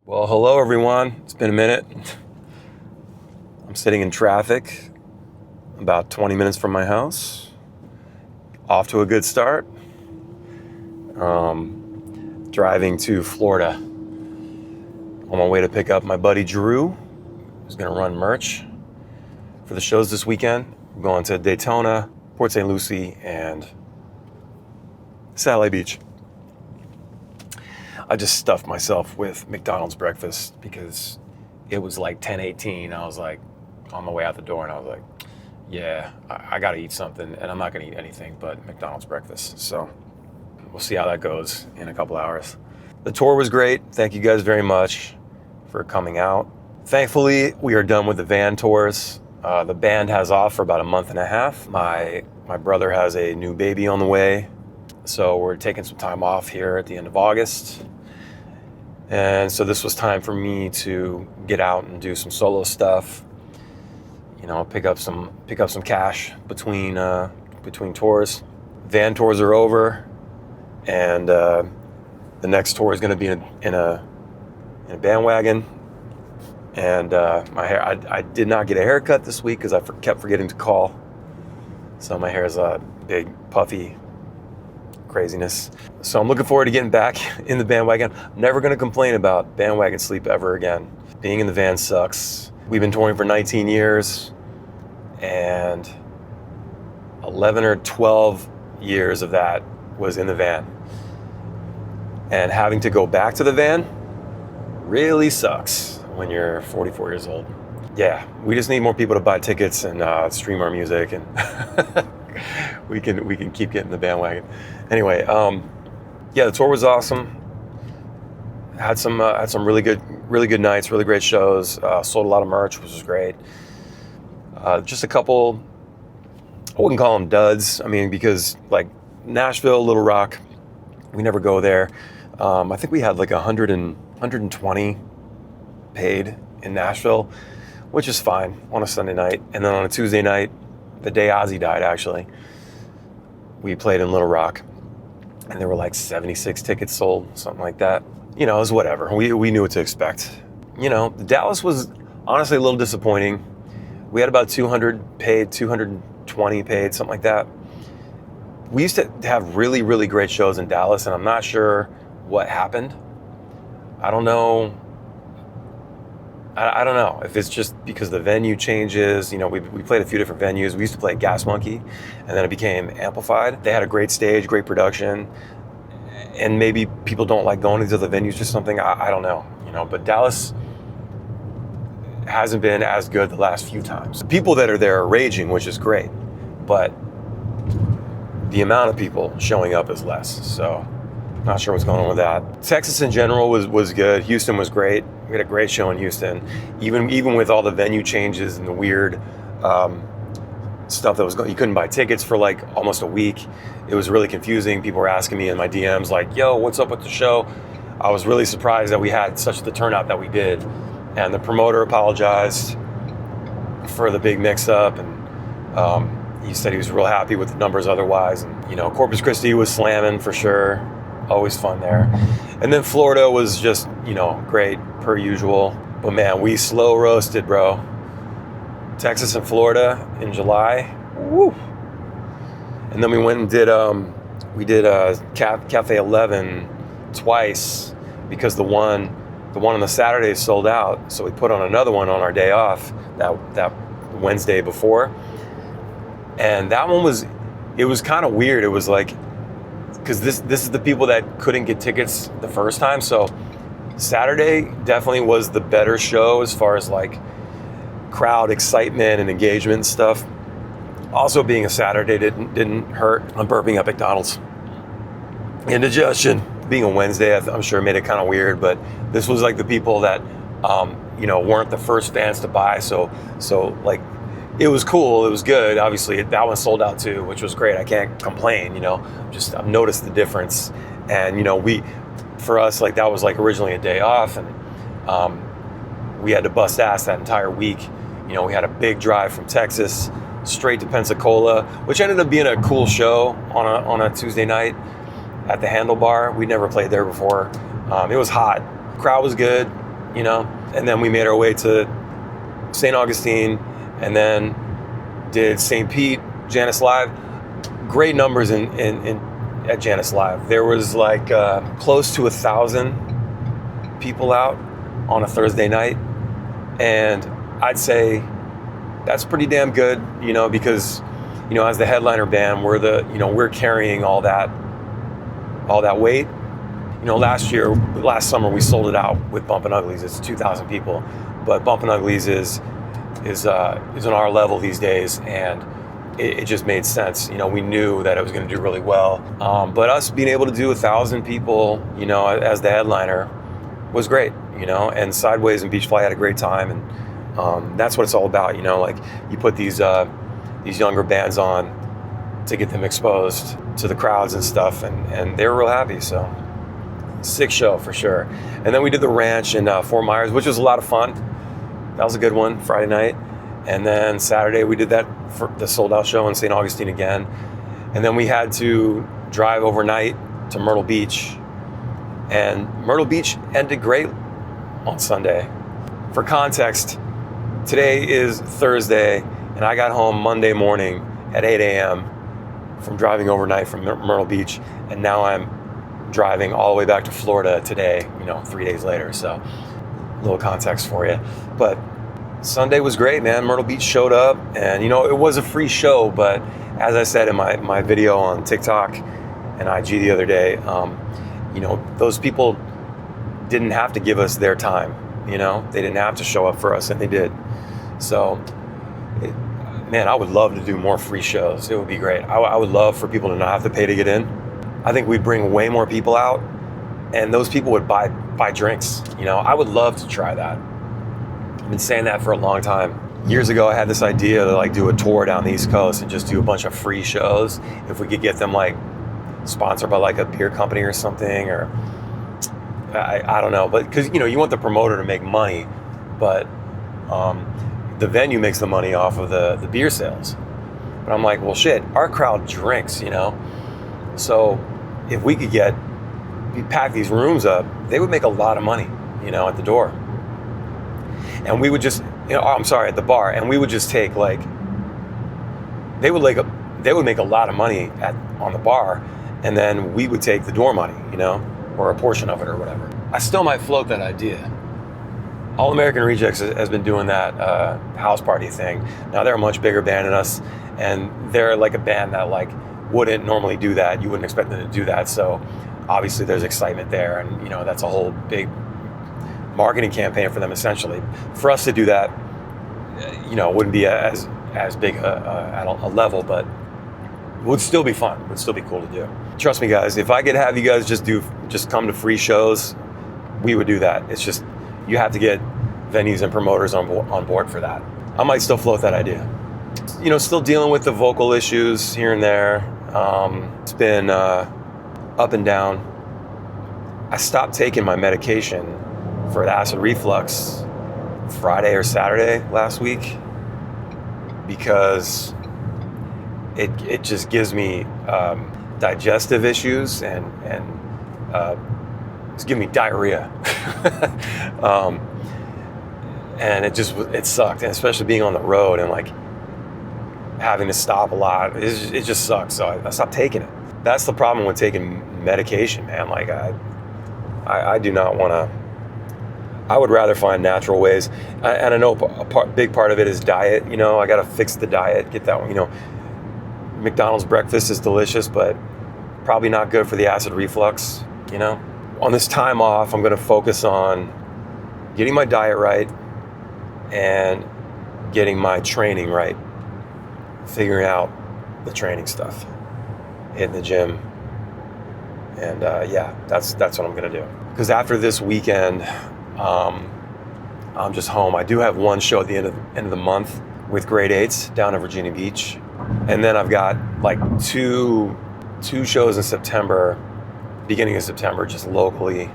Well, hello everyone. It's been a minute. I'm sitting in traffic about 20 minutes from my house. Off to a good start. Driving to Florida. On my way to pick up my buddy Drew, who's going to run merch for the shows this weekend. I'm going to Daytona, Port St. Lucie, and Satellite Beach. I just stuffed myself with McDonald's breakfast because it was like 10:18. I was like on the way out the door and I was like, yeah, I got to eat something, and I'm not going to eat anything but McDonald's breakfast. So we'll see how that goes in a couple hours. The tour was great. Thank you guys very much for coming out. Thankfully, we are done with the van tours. The band has off for about a month and a half. My brother has a new baby on the way, so we're taking some time off here at the end of August. And so this was time for me to get out and do some solo stuff. You know, pick up some cash between tours. Van tours are over, and the next tour is going to be in a bandwagon. And my hair, I did not get a haircut this week because I kept forgetting to call. So my hair is a big puffy craziness. So I'm looking forward to getting back in the bandwagon. I'm never going to complain about bandwagon sleep ever again. Being in the van sucks. We've been touring for 19 years, and 11 or 12 years of that was in the van. And having to go back to the van really sucks when you're 44 years old. Yeah, we just need more people to buy tickets and stream our music, and we can keep getting the bandwagon. Anyway, yeah, the tour was awesome. Had some really good nights, really great shows. Sold a lot of merch, which was great. Just a couple, I wouldn't call them duds. I mean, because like Nashville, Little Rock, we never go there. I think we had like 120 paid in Nashville, which is fine on a Sunday night. And then on a Tuesday night, the day Ozzy died, actually, we played in Little Rock, and there were like 76 tickets sold, something like that. You know, it was whatever. We knew what to expect. You know, Dallas was honestly a little disappointing. We had about 200 paid, 220 paid, something like that. We used to have really, really great shows in Dallas, and I'm not sure what happened. I don't know. I don't know if it's just because the venue changes. You know, we played a few different venues. We used to play at Gas Monkey, and then it became Amplified. They had a great stage, great production, and maybe people don't like going to these other venues or something. I don't know, you know, but Dallas hasn't been as good the last few times. The people that are there are raging, which is great, but the amount of people showing up is less, so not sure what's going on with that. Texas in general was good. Houston was great. We had a great show in Houston, even with all the venue changes and the weird stuff that was going. You couldn't buy tickets for like almost a week. It was really confusing. People were asking me in my DMs like, "Yo, what's up with the show?" I was really surprised that we had such the turnout that we did, and the promoter apologized for the big mix-up, and he said he was real happy with the numbers otherwise. And you know, Corpus Christi was slamming for sure. Always fun there. And then Florida was just, you know, great per usual. But man, we slow roasted, bro. Texas and Florida in July. Woo! And then we went and did Cafe 11 twice because the one on the Saturday sold out. So we put on another one on our day off that Wednesday before. And that one was kind of weird. It was like, because this is the people that couldn't get tickets the first time. So Saturday definitely was the better show as far as like crowd excitement and engagement and stuff. Also, being a Saturday didn't hurt. I'm burping at McDonald's. Indigestion. Being a Wednesday, I'm sure made it kind of weird, but this was like the people that you know, weren't the first fans to buy. So like, it was cool. It was good. Obviously, that one sold out too, which was great. I can't complain. You know, I've noticed the difference. And you know, for us, like that was like originally a day off, and we had to bust ass that entire week. You know, we had a big drive from Texas straight to Pensacola, which ended up being a cool show on a Tuesday night at the Handlebar. We'd never played there before. It was hot. Crowd was good. you know? And then we made our way to St. Augustine, and then did St. Pete, Janice Live. Great numbers at Janice Live. There was like close to 1,000 people out on a Thursday night, and I'd say that's pretty damn good, you know, because, you know, as the headliner band, we're carrying all that weight. You know, last summer we sold it out with Bumpin' Uglies. It's 2,000 people, but Bumpin' Uglies is on our level these days, and it just made sense. You know, we knew that it was going to do really well, but us being able to do 1,000 people, you know, as the headliner was great, you know. And Sideways and Beach Fly had a great time, and that's what it's all about, you know. Like, you put these younger bands on to get them exposed to the crowds and stuff, and they were real happy. So, sick show for sure. And then we did the Ranch in Fort Myers, which was a lot of fun. That was a good one, Friday night. And then Saturday we did that for the sold out show in St. Augustine again. And then we had to drive overnight to Myrtle Beach. And Myrtle Beach ended great on Sunday. For context, today is Thursday, and I got home Monday morning at 8 a.m. from driving overnight from Myrtle Beach, and now I'm driving all the way back to Florida today, you know, 3 days later. So, a little context for you. But Sunday was great, man. Myrtle Beach showed up, and, you know, it was a free show, but as I said in my video on TikTok and IG the other day, you know, those people didn't have to give us their time, you know. They didn't have to show up for us, and they did. So, man, I would love to do more free shows. It would be great. I would love for people to not have to pay to get in. I think we'd bring way more people out, and those people would buy drinks. You know, I would love to try that. I've been saying that for a long time. Years ago, I had this idea to like do a tour down the East Coast and just do a bunch of free shows. If we could get them like sponsored by like a beer company or something, or I don't know, but because, you know, you want the promoter to make money, but the venue makes the money off of the beer sales. But I'm like, well, shit, our crowd drinks, you know. So if we could pack these rooms up, they would make a lot of money, you know, at the door. And we would just, you know, at the bar, and we would just take like, they would make a lot of money on the bar, and then we would take the door money, you know, or a portion of it or whatever. I still might float that idea. All American Rejects has been doing that house party thing. Now they're a much bigger band than us, and they're like a band that like wouldn't normally do that. You wouldn't expect them to do that. So obviously there's excitement there, and, you know, that's a whole big marketing campaign for them essentially. For us to do that, you know, wouldn't be as big at a level, but would still be fun. Would still be cool to do. Trust me, guys. If I could have you guys just come to free shows, we would do that. It's just, you have to get venues and promoters on board for that. I might still float that idea. You know, still dealing with the vocal issues here and there. It's been up and down. I stopped taking my medication for the acid reflux Friday or Saturday last week because it just gives me digestive issues and it's giving me diarrhea. And it sucked, and especially being on the road and like having to stop a lot, it just sucks. So I stopped taking it. That's the problem with taking medication, man. Like I do not want to. I would rather find natural ways, and I know big part of it is diet. You know, I got to fix the diet, get that one. You know, McDonald's breakfast is delicious, but probably not good for the acid reflux. You know, on this time off, I'm going to focus on getting my diet right and getting my training right, figuring out the training stuff, hitting the gym, and yeah, that's what I'm going to do. Because after this weekend, I'm just home. I do have one show at the end of the month with grade 8s down in Virginia Beach. And then I've got like two shows in September, beginning of September, just locally.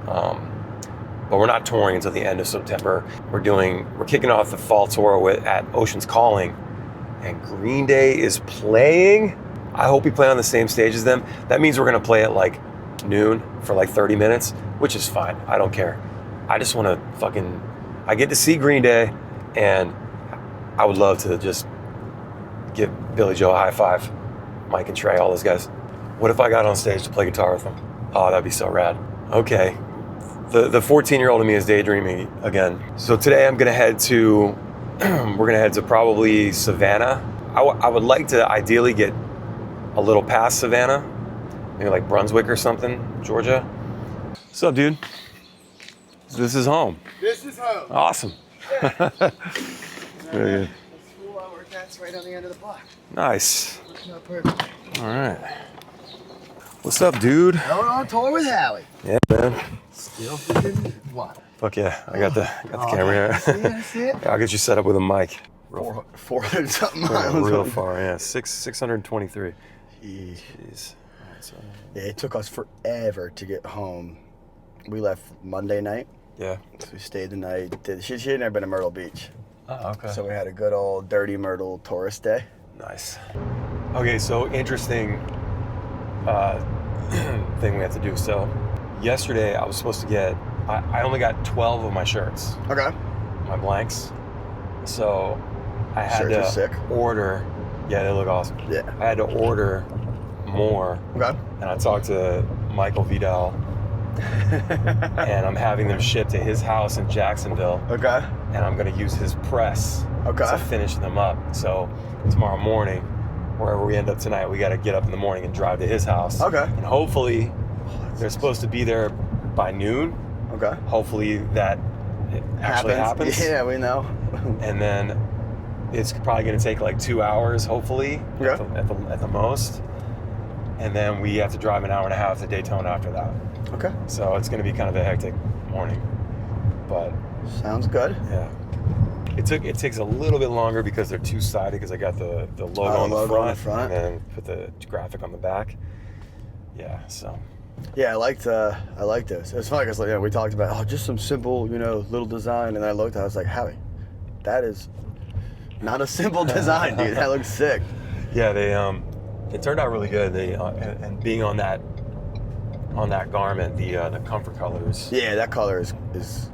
But we're not touring until the end of September. We're kicking off the fall tour at Ocean's Calling, and Green Day is playing. I hope we play on the same stage as them. That means we're gonna play at like noon for like 30 minutes, which is fine. I don't care. I just want to I get to see Green Day, and I would love to just give Billy Joe a high five, Mike and Trey, all those guys. What if I got on stage to play guitar with them? Oh, that'd be so rad. Okay, the 14-year-old in me is daydreaming again. So today I'm gonna head to, we're gonna head to probably Savannah. I would like to ideally get a little past Savannah, maybe like Brunswick or something, Georgia. What's up, dude? This is home. This is home. Awesome. Yeah. Very good. The school I work at's right on the end of the block. Nice. Working out perfect. All right. What's up, dude? Going on tour with Howie. Yeah, man. Still freaking what? Fuck yeah, I got the camera here. I see it. Yeah, I'll get you set up with a mic. 400 something Yeah, miles. real far, yeah. 623. Jeez. Jeez. So, Yeah, it took us forever to get home. We left Monday night. yeah. So we stayed the night. She had never been to Myrtle Beach. Oh, okay. So we had a good old dirty Myrtle tourist day. Nice. Okay, so interesting thing we have to do. So yesterday I was supposed to get, I only got 12 of my shirts, Okay. my blanks. So I had Shirts are sick. to order, yeah, they look awesome. Yeah. I had to order more, Okay. and I talked to Michael Vidal, and I'm having them shipped to his house in Jacksonville, Okay. and I'm gonna use his press Okay. to finish them up. So tomorrow morning, wherever we end up tonight, we gotta get up in the morning and drive to his house. Okay. And hopefully, they're supposed to be there by noon. Okay. Hopefully that it actually happens. Yeah, we know. And then it's probably gonna take like 2 hours, hopefully, Okay. at the most. And then we have to drive an hour and a half to Daytona after that. Okay. So it's gonna be kind of a hectic morning. But Sounds good. yeah. It takes a little bit longer because they're two-sided, because I got the logo, on, the logo front, on the front. and then put the graphic on the back. Yeah, so Yeah, I liked this. It's funny because we talked about just some simple, little design, and I looked, I was like, Howie, that is not a simple design, dude. That looks sick. yeah, they it turned out really good. They and being on that garment, the comfort colors. Yeah, that color is.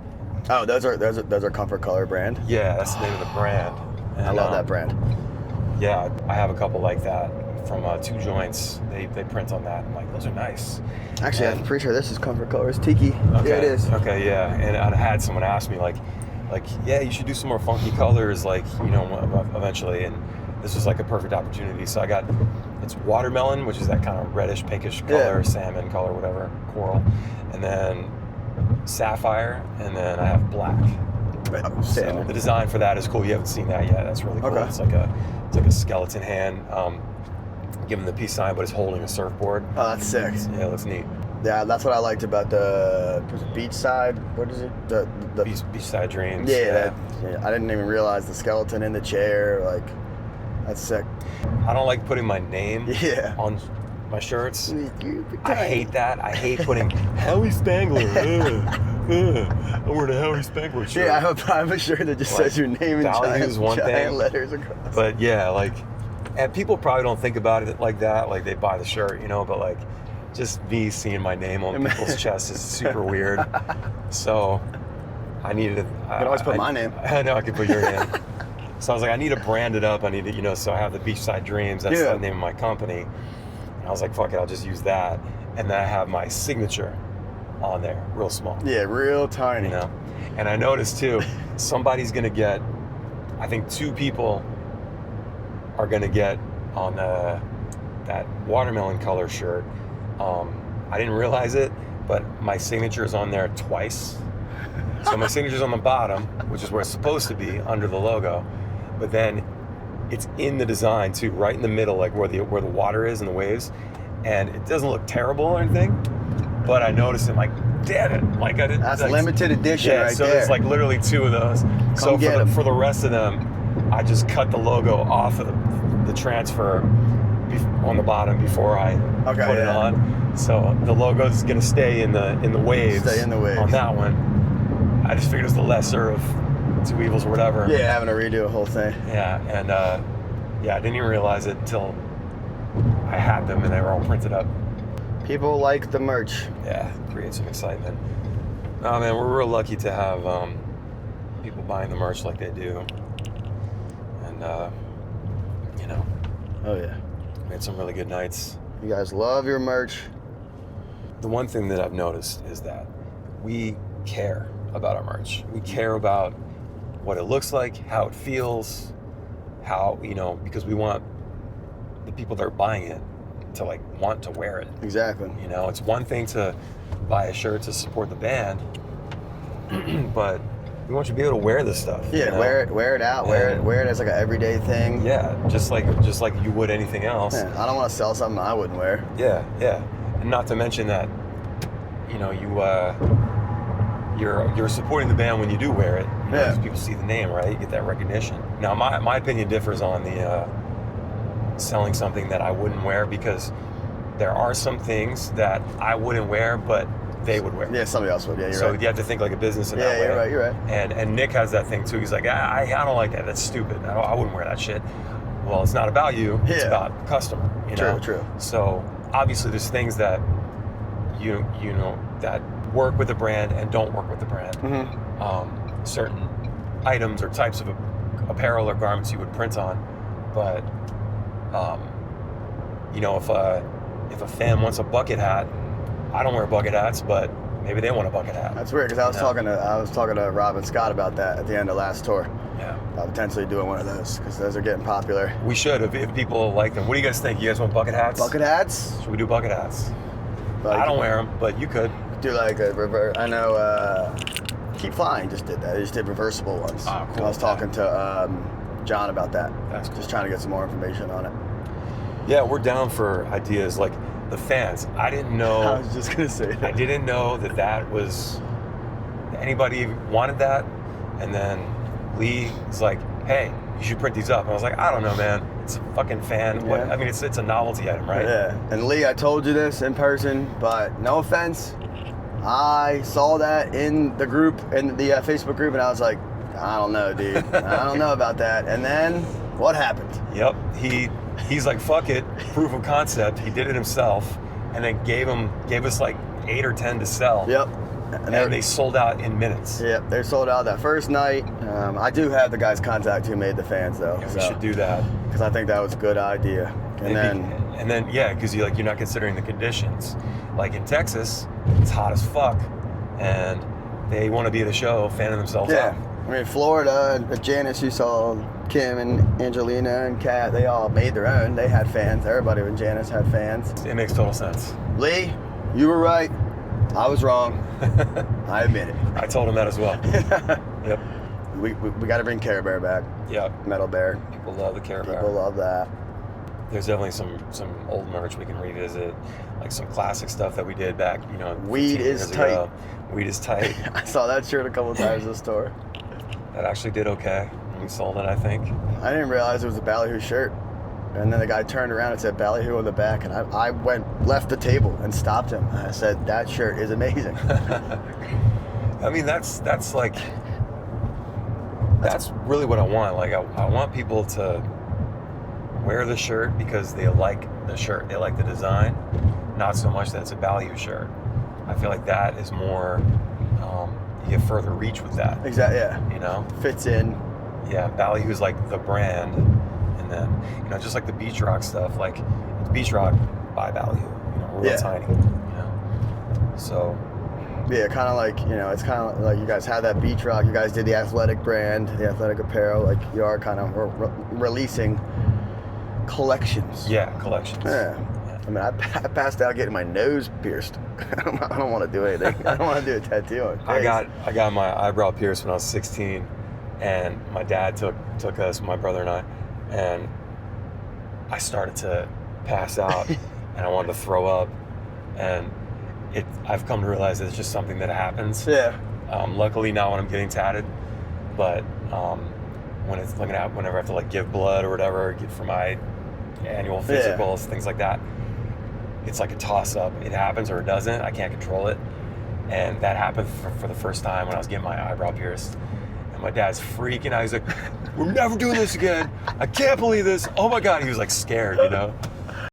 Oh, those are Comfort Color brand. Yeah, that's the name of the brand. And, I love that brand. Yeah, I have a couple like that from Two Joints. They print on that. I'm like, those are nice. Actually, And- I'm pretty sure this is Comfort Colors Tiki. Okay. Yeah, it is. Okay, yeah. And I had someone ask me like, yeah, you should do some more funky colors, eventually. And this was like a perfect opportunity. So it's watermelon, which is that kind of reddish, pinkish color, salmon color, whatever, coral, and then sapphire, and then I have black. So Salmon. the design for that is cool. You haven't seen that yet. That's really cool. Okay. It's like a skeleton hand, giving the peace sign, but it's holding a surfboard. Oh, that's sick. Yeah, it looks neat. Yeah, that's what I liked about the beachside. What is it? The Beachside Dreams. Yeah, I didn't even realize the skeleton in the chair. Like, that's sick. I don't like putting my name Yeah. on my shirts. You're I hate that. I hate putting Howi Spangler. I'm wearing a Howi Spangler shirt. Yeah, I have a shirt that just says your name in Ballyhoo's one giant thing, letters across. But yeah, and people probably don't think about it like that. Like they buy the shirt, but just me seeing my name on people's chest is super weird. So I needed to. You can always put my name. I know I could put your name. So I was like, I need to brand it up. I need to, so I have the Beachside Dreams. That's the name of my company. And I was like, fuck it, I'll just use that. And then I have my signature on there, real small. Yeah, real tiny. And I noticed too, somebody's gonna get, I think 2 people are gonna get on that watermelon color shirt. I didn't realize it, but my signature is on there twice. So my signature's on the bottom, which is where it's supposed to be, under the logo. But then it's in the design too, right in the middle, like where the water is and the waves. And it doesn't look terrible or anything, but I noticed it, like, damn it. Like I did. That's limited edition right so there. there's like literally 2 of those. So for the rest of them, I just cut the logo off of the transfer on the bottom before I put it on. So the logo is gonna stay in the waves. Stay in the waves. On that one. I just figured it was the lesser of 2 evils or whatever. Yeah, having to redo a whole thing. Yeah, and I didn't even realize it until I had them and they were all printed up. People like the merch. Yeah, create some excitement. Oh man, we're real lucky to have people buying the merch like they do, and you know, Oh yeah. we had some really good nights. You guys love your merch. The one thing that I've noticed is that we care about our merch. We care about what it looks like, how it feels, how, you know, because we want the people that are buying it to like want to wear it. Exactly. You know, it's one thing to buy a shirt to support the band, but we want you to be able to wear this stuff. Yeah, you know? wear it out, wear it as like an everyday thing. Yeah, just like you would anything else. Yeah, I don't want to sell something I wouldn't wear. Yeah, and not to mention that, you know, you're supporting the band when you do wear it. You know, Yeah. 'cause people see the name, right? You get that recognition. Now, my opinion differs on the selling something that I wouldn't wear, because there are some things that I wouldn't wear, but they would wear. Yeah, somebody else would. Yeah, you're So right. you have to think like a business in that way. Yeah, you're right. And Nick has that thing too. He's like, I don't like that. That's stupid. I wouldn't wear that shit. Well, it's not about you. It's Yeah. about the customer. You know? True. So obviously, there's things that you know that work with the brand and don't work with the brand. Mm-hmm. Certain items or types of apparel or garments you would print on, but you know, if a fan wants a bucket hat, I don't wear bucket hats, but maybe they want a bucket hat. That's weird, because I was talking to Rob and Scott about that at the end of last tour. Yeah. About potentially doing one of those, because those are getting popular. We should, if people like them. What do you guys think? You guys want bucket hats? Bucket hats? Should we do bucket hats? Like, I don't wear them, but you could. do like a reverse. I know Keep Flying just did that. They just did reversible ones. Oh, cool. I was talking to John about that. That's cool. Just trying to get some more information on it. Yeah, we're down for ideas like the fans. I didn't know. I was just gonna say that. I didn't know that was anybody wanted that, and then Lee was like, "Hey, you should print these up." And I was like, "I don't know, man. It's a fucking fan. What? Yeah. I mean, it's a novelty item, right?" Yeah. And Lee, I told you this in person, but no offense, I saw that in the group, in the Facebook group, and I was like, I don't know, dude. I don't know about that. And then what happened? Yep. He's like, "Fuck it, proof of concept." He did it himself, and then gave us like 8 or 10 to sell. Yep. And they sold out in minutes. Yep, they sold out that first night. I do have the guy's contact who made the fans, though. Yeah, we should do that. Because I think that was a good idea. And then, yeah, because you're not considering the conditions. Like in Texas, it's hot as fuck, and they want to be at the show, fanning themselves yeah, out. I mean, Florida, Janice, you saw Kim and Angelina and Kat, they all made their own. They had fans. Everybody with Janice had fans. It makes total sense. Lee, you were right. I was wrong. I admit it. I told him that as well. Yep. We got to bring Care Bear back. Yep. Metal Bear. People love the Care Bear. People love that. There's definitely some old merch we can revisit, like some classic stuff that we did back, Weed 15 is years tight. ago. Weed is tight. I saw that shirt a couple times in the store. That actually did okay. We sold it, I think. I didn't realize it was a Ballyhoo shirt. And then the guy turned around and said Ballyhoo on the back, and I left the table and stopped him. I said, that shirt is amazing. I mean, that's really what I want. Like, I want people to wear the shirt because they like the shirt. They like the design, not so much that it's a Ballyhoo shirt. I feel like that is more, you get further reach with that. Exactly, yeah. Fits in. Yeah, Ballyhoo's like the brand. And then, just like the beach rock stuff, like it's beach rock by Ballyhoo, real tiny, So. Yeah, kind of like, it's kind of like you guys had that beach rock. You guys did the athletic brand, the athletic apparel. Like you are kind of releasing collections. Yeah, collections. Yeah. I mean, I passed out getting my nose pierced. I don't want to do anything. I don't want to do a tattoo on face. I got my eyebrow pierced when I was 16, and my dad took us, my brother and I, and I started to pass out, and I wanted to throw up, and I've come to realize that it's just something that happens. Yeah. Luckily not when I'm getting tatted, but whenever I have to like give blood or whatever, for my annual physicals, things like that, it's like a toss-up. It happens or it doesn't. I can't control it. And that happened for the first time when I was getting my eyebrow pierced. And my dad's freaking out. He's like, "We're never doing this again. I can't believe this. Oh my God." He was like scared,